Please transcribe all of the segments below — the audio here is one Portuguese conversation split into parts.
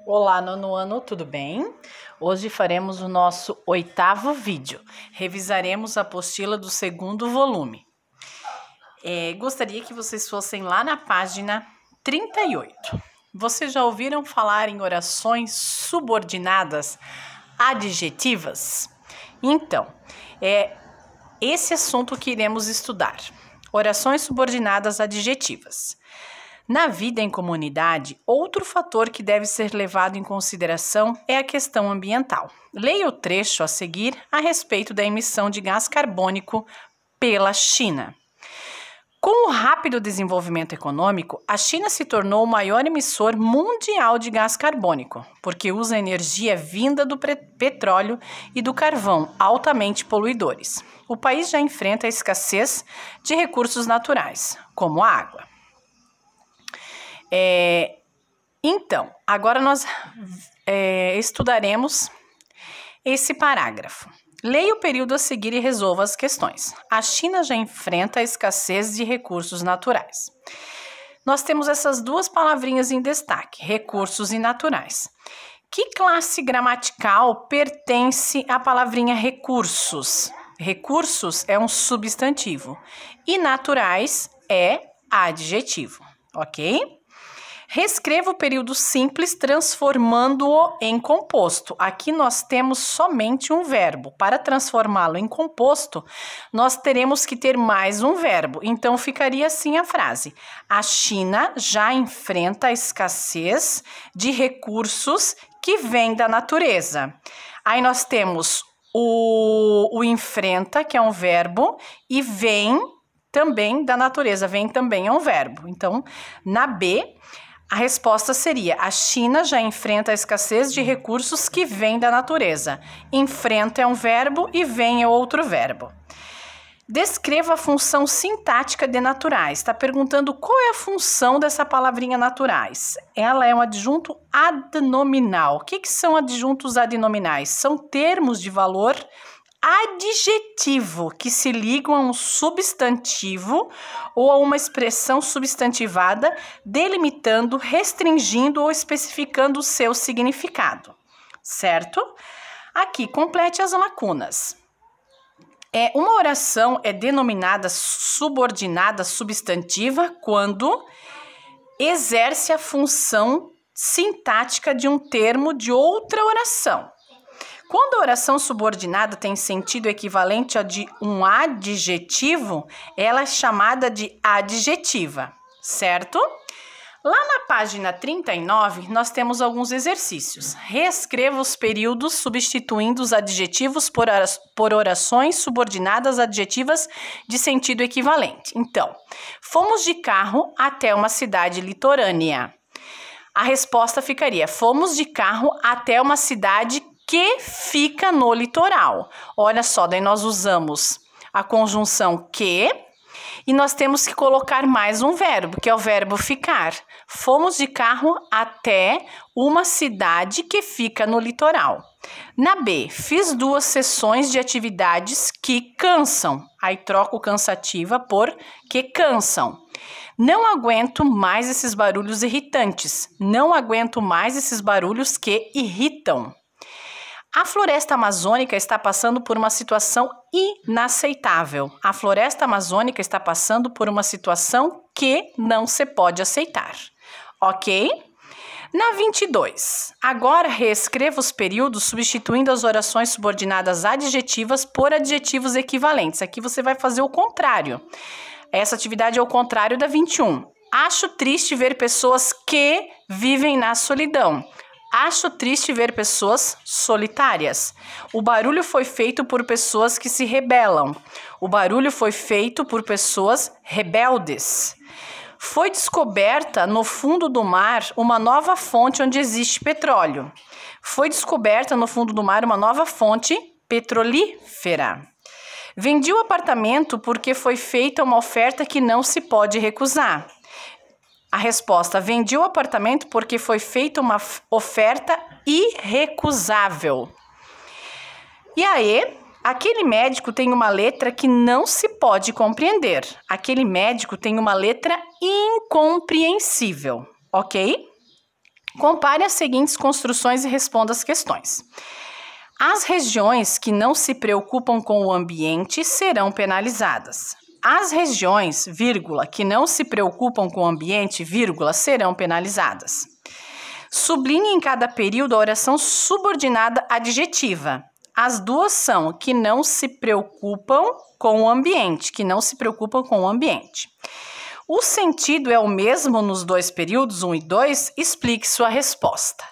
Olá, nono ano, tudo bem? Hoje faremos o nosso 8º vídeo. Revisaremos a apostila do 2º volume. Gostaria que vocês fossem lá na página 38. Vocês já ouviram falar em orações subordinadas adjetivas? Então, é esse assunto que iremos estudar. Orações subordinadas adjetivas. Na vida em comunidade, outro fator que deve ser levado em consideração é a questão ambiental. Leia o trecho a seguir a respeito da emissão de gás carbônico pela China. Com o rápido desenvolvimento econômico, a China se tornou o maior emissor mundial de gás carbônico, porque usa energia vinda do petróleo e do carvão, altamente poluidores. O país já enfrenta a escassez de recursos naturais, como a água. Então, agora nós estudaremos esse parágrafo. Leia o período a seguir e resolva as questões. A China já enfrenta a escassez de recursos naturais. Nós temos essas duas palavrinhas em destaque, recursos e naturais. Que classe gramatical pertence à palavrinha recursos? Recursos é um substantivo e naturais é adjetivo, ok? Reescreva o período simples transformando-o em composto. Aqui nós temos somente um verbo. Para transformá-lo em composto, nós teremos que ter mais um verbo. Então, ficaria assim a frase. A China já enfrenta a escassez de recursos que vem da natureza. Aí nós temos o enfrenta, que é um verbo, e vem também da natureza. Vem também é um verbo. Então, na B, a resposta seria: a China já enfrenta a escassez de recursos que vem da natureza. Enfrenta é um verbo e vem é outro verbo. Descreva a função sintática de naturais. Está perguntando qual é a função dessa palavrinha naturais. Ela é um adjunto adnominal. O que são adjuntos adnominais? São termos de valor adjetivo que se ligam a um substantivo ou a uma expressão substantivada, delimitando, restringindo ou especificando o seu significado, certo? Aqui, complete as lacunas. Uma oração é denominada subordinada substantiva quando exerce a função sintática de um termo de outra oração. Quando a oração subordinada tem sentido equivalente a de um adjetivo, ela é chamada de adjetiva, certo? Lá na página 39, nós temos alguns exercícios. Reescreva os períodos substituindo os adjetivos por orações subordinadas adjetivas de sentido equivalente. Então, fomos de carro até uma cidade litorânea. A resposta ficaria: fomos de carro até uma cidade que fica no litoral. Olha só, daí nós usamos a conjunção que e nós temos que colocar mais um verbo, que é o verbo ficar. Fomos de carro até uma cidade que fica no litoral. Na B, fiz 2 sessões de atividades que cansam. Aí troco cansativa por que cansam. Não aguento mais esses barulhos irritantes. Não aguento mais esses barulhos que irritam. A floresta amazônica está passando por uma situação inaceitável. A floresta amazônica está passando por uma situação que não se pode aceitar. Ok? Na 22. Agora reescreva os períodos substituindo as orações subordinadas adjetivas por adjetivos equivalentes. Aqui você vai fazer o contrário. Essa atividade é o contrário da 21. Acho triste ver pessoas que vivem na solidão. Acho triste ver pessoas solitárias. O barulho foi feito por pessoas que se rebelam. O barulho foi feito por pessoas rebeldes. Foi descoberta no fundo do mar uma nova fonte onde existe petróleo. Foi descoberta no fundo do mar uma nova fonte petrolífera. Vendi o apartamento porque foi feita uma oferta que não se pode recusar. A resposta: vendi o apartamento porque foi feita uma oferta irrecusável. E aí, aquele médico tem uma letra que não se pode compreender. Aquele médico tem uma letra incompreensível, ok? Compare as seguintes construções e responda as questões. As regiões que não se preocupam com o ambiente serão penalizadas. As regiões, vírgula, que não se preocupam com o ambiente, vírgula, serão penalizadas. Sublinhe em cada período a oração subordinada adjetiva. As duas são que não se preocupam com o ambiente, que não se preocupam com o ambiente. O sentido é o mesmo nos dois períodos, 1 e 2? Explique sua resposta.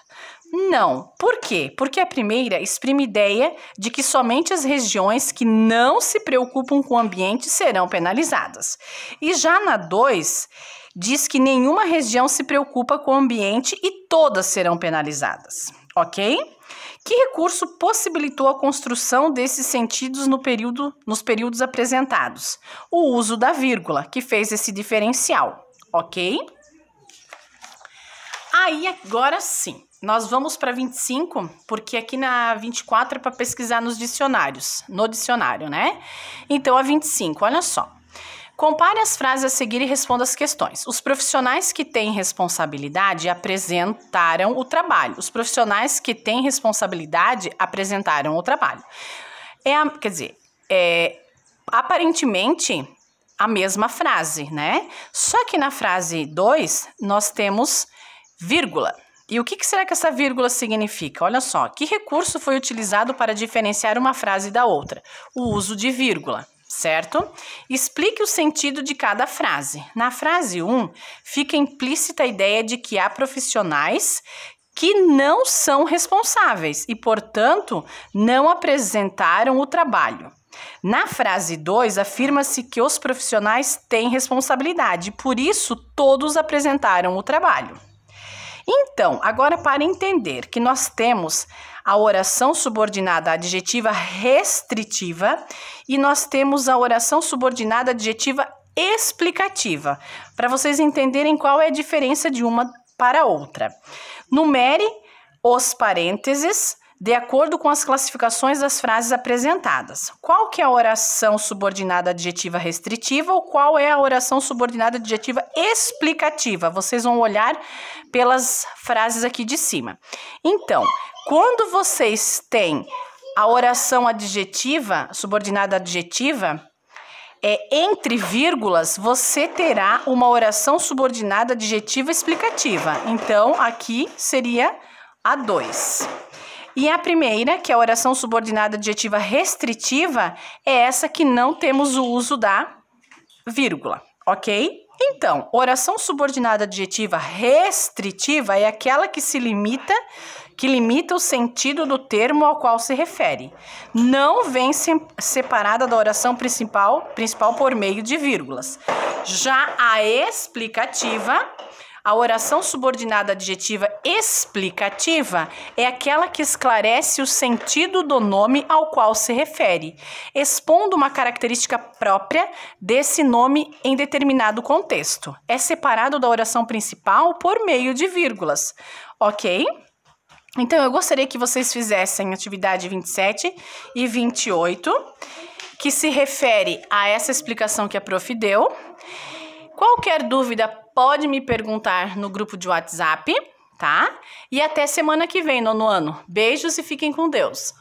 Não. Por quê? Porque a primeira exprime ideia de que somente as regiões que não se preocupam com o ambiente serão penalizadas. E já na 2, diz que nenhuma região se preocupa com o ambiente e todas serão penalizadas. Ok? Que recurso possibilitou a construção desses sentidos nos períodos apresentados? O uso da vírgula, que fez esse diferencial. Ok? Aí, agora sim. Nós vamos para 25, porque aqui na 24 é para pesquisar nos dicionários, no dicionário, né? Então, a 25, olha só. Compare as frases a seguir e responda as questões. Os profissionais que têm responsabilidade apresentaram o trabalho. Os profissionais que têm responsabilidade apresentaram o trabalho. Aparentemente, a mesma frase, né? Só que na frase 2, nós temos vírgula. E o que será que essa vírgula significa? Olha só, que recurso foi utilizado para diferenciar uma frase da outra? O uso de vírgula, certo? Explique o sentido de cada frase. Na frase 1, fica implícita a ideia de que há profissionais que não são responsáveis e, portanto, não apresentaram o trabalho. Na frase 2, afirma-se que os profissionais têm responsabilidade, por isso todos apresentaram o trabalho. Então, agora para entender que nós temos a oração subordinada adjetiva restritiva e nós temos a oração subordinada adjetiva explicativa, para vocês entenderem qual é a diferença de uma para outra. Numere os parênteses de acordo com as classificações das frases apresentadas. Qual que é a oração subordinada adjetiva restritiva ou qual é a oração subordinada adjetiva explicativa? Vocês vão olhar pelas frases aqui de cima. Então, quando vocês têm a oração adjetiva, subordinada adjetiva, entre vírgulas, você terá uma oração subordinada adjetiva explicativa. Então, aqui seria a 2. E a primeira, que é a oração subordinada adjetiva restritiva, é essa que não temos o uso da vírgula, ok? Então, oração subordinada adjetiva restritiva é aquela que limita o sentido do termo ao qual se refere. Não vem separada da oração principal por meio de vírgulas. Já a explicativa, a oração subordinada adjetiva explicativa é aquela que esclarece o sentido do nome ao qual se refere, expondo uma característica própria desse nome em determinado contexto. É separado da oração principal por meio de vírgulas, ok? Então, eu gostaria que vocês fizessem atividade 27 e 28, que se refere a essa explicação que a prof deu. Qualquer dúvida, pode me perguntar no grupo de WhatsApp, tá? E até semana que vem, nono ano. Beijos e fiquem com Deus.